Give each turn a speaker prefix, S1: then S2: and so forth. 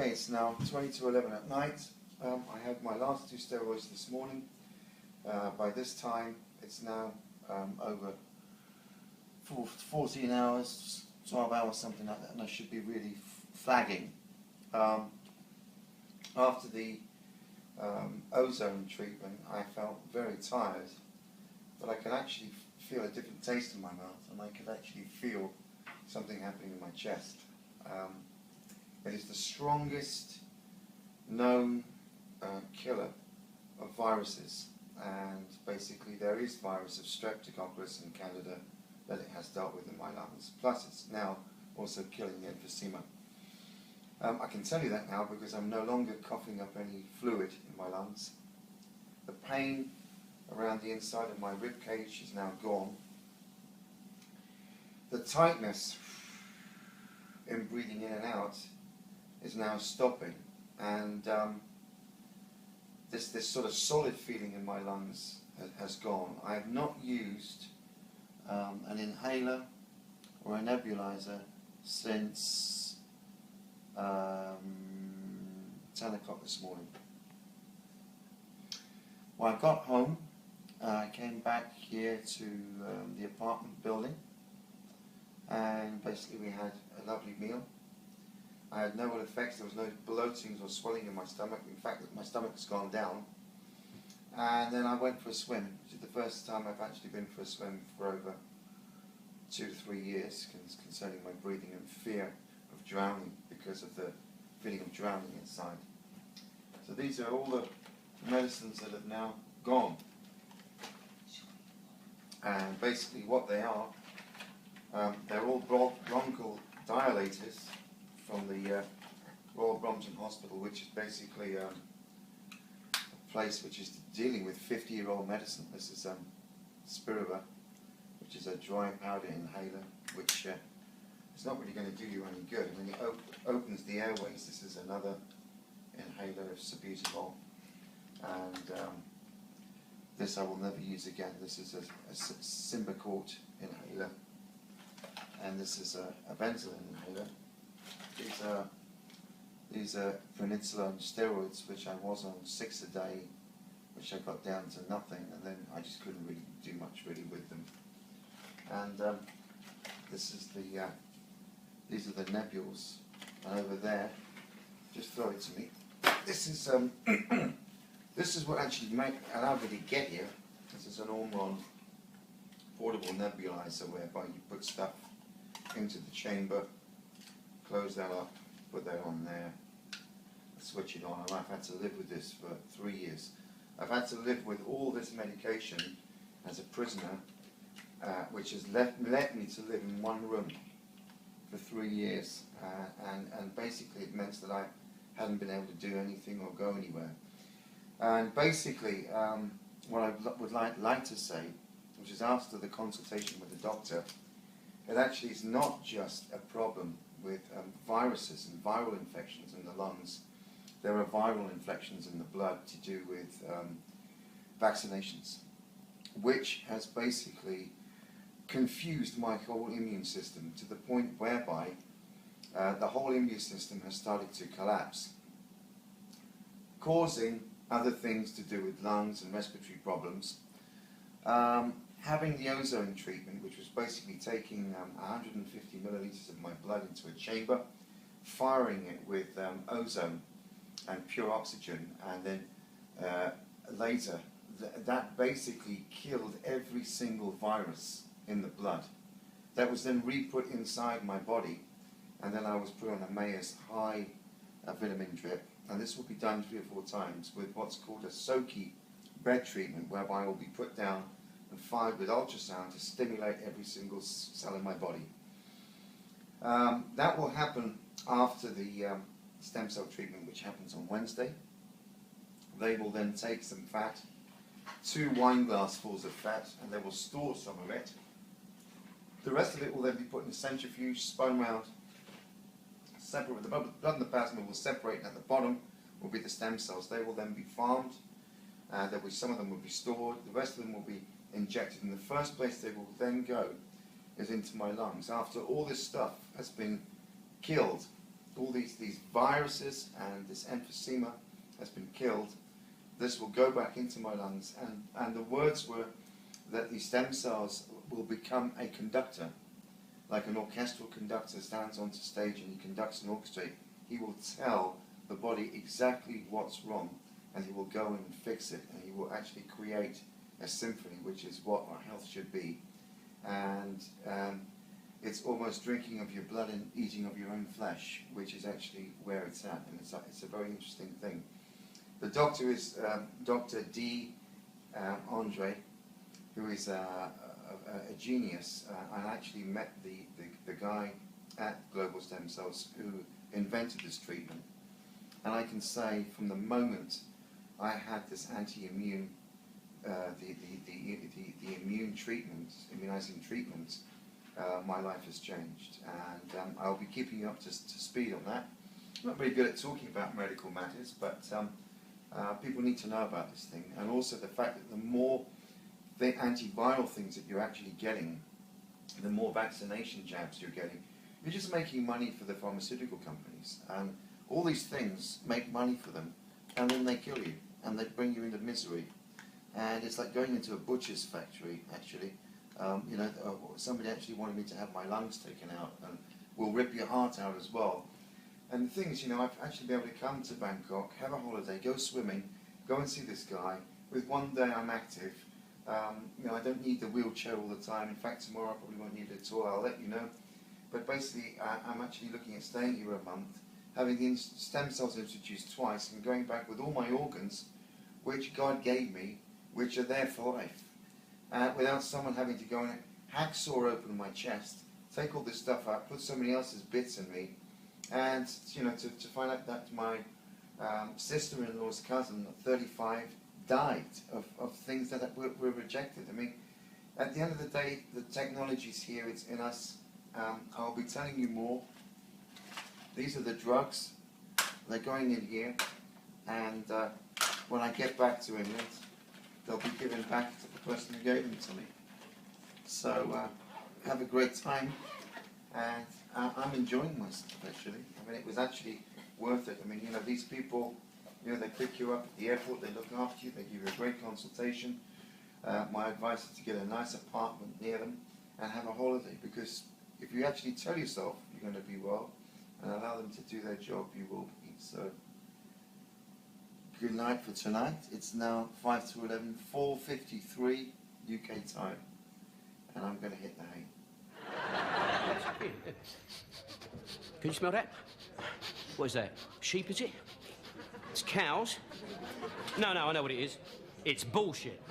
S1: Okay, it's now 20 to 11 at night. I had my last 2 steroids this morning. By this time, it's now over 14 hours, 12 hours, something like that, and I should be really flagging. After the ozone treatment, I felt very tired, but I could actually feel a different taste in my mouth, and I could actually feel something happening in my chest. It is the strongest known killer of viruses, and basically there is virus of Streptococcus in Canada that it has dealt with in my lungs, plus it's now also killing the emphysema. I can tell you that now because I'm no longer coughing up any fluid in my lungs. The pain around the inside of my rib cage is now gone. The tightness in breathing in and out is now stopping, and this sort of solid feeling in my lungs has gone. I have not used an inhaler or a nebulizer since 10 o'clock this morning. When I got home, I came back here to the apartment building, and basically we had a lovely meal. I had no ill effects. There was no bloatings or swelling in my stomach. In fact, my stomach's gone down. And then I went for a swim, which is the first time I've actually been for a swim for over 2 to 3 years, concerning my breathing and fear of drowning because of the feeling of drowning inside. So these are all the medicines that have now gone. And basically what they are, they're all bronchial dilators from the Royal Brompton Hospital, which is basically a place which is dealing with 50-year-old medicine. This is Spiriva, which is a dry powder inhaler, which is not really going to do you any good. And when it opens the airways, this is another inhaler of salbutamol. And this I will never use again. This is a Symbicort inhaler, and this is a Ventolin inhaler. These are promotional steroids, which I was on 6 a day, which I got down to nothing, and then I just couldn't really do much with them. And this is these are the nebules, and over there, just throw it to me. This is this is what actually allowed me to get here. This is an Omron portable nebulizer, whereby you put stuff into the chamber, close that up, put that on there, switch it on, and I've had to live with this for 3 years. I've had to live with all this medication as a prisoner, which has led me to live in one room for 3 years, and basically it meant that I hadn't been able to do anything or go anywhere. And basically, what I would like to say, which is after the consultation with the doctor, it actually is not just a problem with viruses and viral infections in the lungs. There are viral infections in the blood to do with vaccinations, which has basically confused my whole immune system to the point whereby the whole immune system has started to collapse, causing other things to do with lungs and respiratory problems. Having the ozone treatment, which was basically taking 150 milliliters of my blood into a chamber, firing it with ozone and pure oxygen, and then later, that basically killed every single virus in the blood. That was then re-put inside my body, and then I was put on a May's high vitamin drip, and this will be done 3 or 4 times with what's called a Soki bed treatment, whereby I will be put down and fired with ultrasound to stimulate every single cell in my body. That will happen after the stem cell treatment, which happens on Wednesday. They will then take some fat, 2 wine glassfuls of fat, and they will store some of it. The rest of it will then be put in a centrifuge, spun round, separate. The blood and the plasma will separate, and at the bottom will be the stem cells. They will then be farmed. Some of them will be stored. The rest of them will be injected. In the first place they will then go is into my lungs. After all this stuff has been killed all these viruses and this emphysema has been killed. This will go back into my lungs, and the words were that the stem cells will become a conductor, like an orchestral conductor stands on stage and he conducts an orchestra. He will tell the body exactly what's wrong, and he will go in and fix it, and he will actually create a symphony, which is what our health should be. And it's almost drinking of your blood and eating of your own flesh, which is actually where it's at, and it's a very interesting thing. The doctor is Dr. D. Andre, who is a genius. I actually met the guy at Global Stem Cells who invented this treatment, and I can say from the moment I had this anti-immune, the immune treatment, immunizing treatment, my life has changed, and I'll be keeping you up to speed on that. I'm not very good at talking about medical matters, but people need to know about this thing, and also the fact that the more the antiviral things that you're actually getting, the more vaccination jabs you're getting, you're just making money for the pharmaceutical companies, and all these things make money for them, and then they kill you, and they bring you into misery. And it's like going into a butcher's factory, actually. You know, somebody actually wanted me to have my lungs taken out, and will rip your heart out as well. And the thing is, you know, I've actually been able to come to Bangkok, have a holiday, go swimming, go and see this guy. With one day I'm active. You know, I don't need the wheelchair all the time. In fact, tomorrow I probably won't need it at all. I'll let you know. But basically, I'm actually looking at staying here a month, having the stem cells introduced twice, and going back with all my organs, which God gave me, which are there for life, without someone having to go and hacksaw open my chest, take all this stuff out, put somebody else's bits in me, and you know, to find out that my sister-in-law's cousin, 35, died of things that were rejected. I mean, at the end of the day, the technology's here, it's in us. I'll be telling you more. These are the drugs. They're going in here, and when I get back to England, they'll be given back to the person who gave them to me. So have a great time, and I'm enjoying myself, actually. I mean, it was actually worth it. I mean, you know, these people, you know, they pick you up at the airport, they look after you, they give you a great consultation. My advice is to get a nice apartment near them and have a holiday, because if you actually tell yourself you're going to be well and allow them to do their job, you will be. So, good night for tonight. It's now 5 to 11, 4:53 UK time, and I'm going to hit the hay.
S2: Can you smell that? What is that? Sheep, is it? It's cows? No, I know what it is. It's bullshit.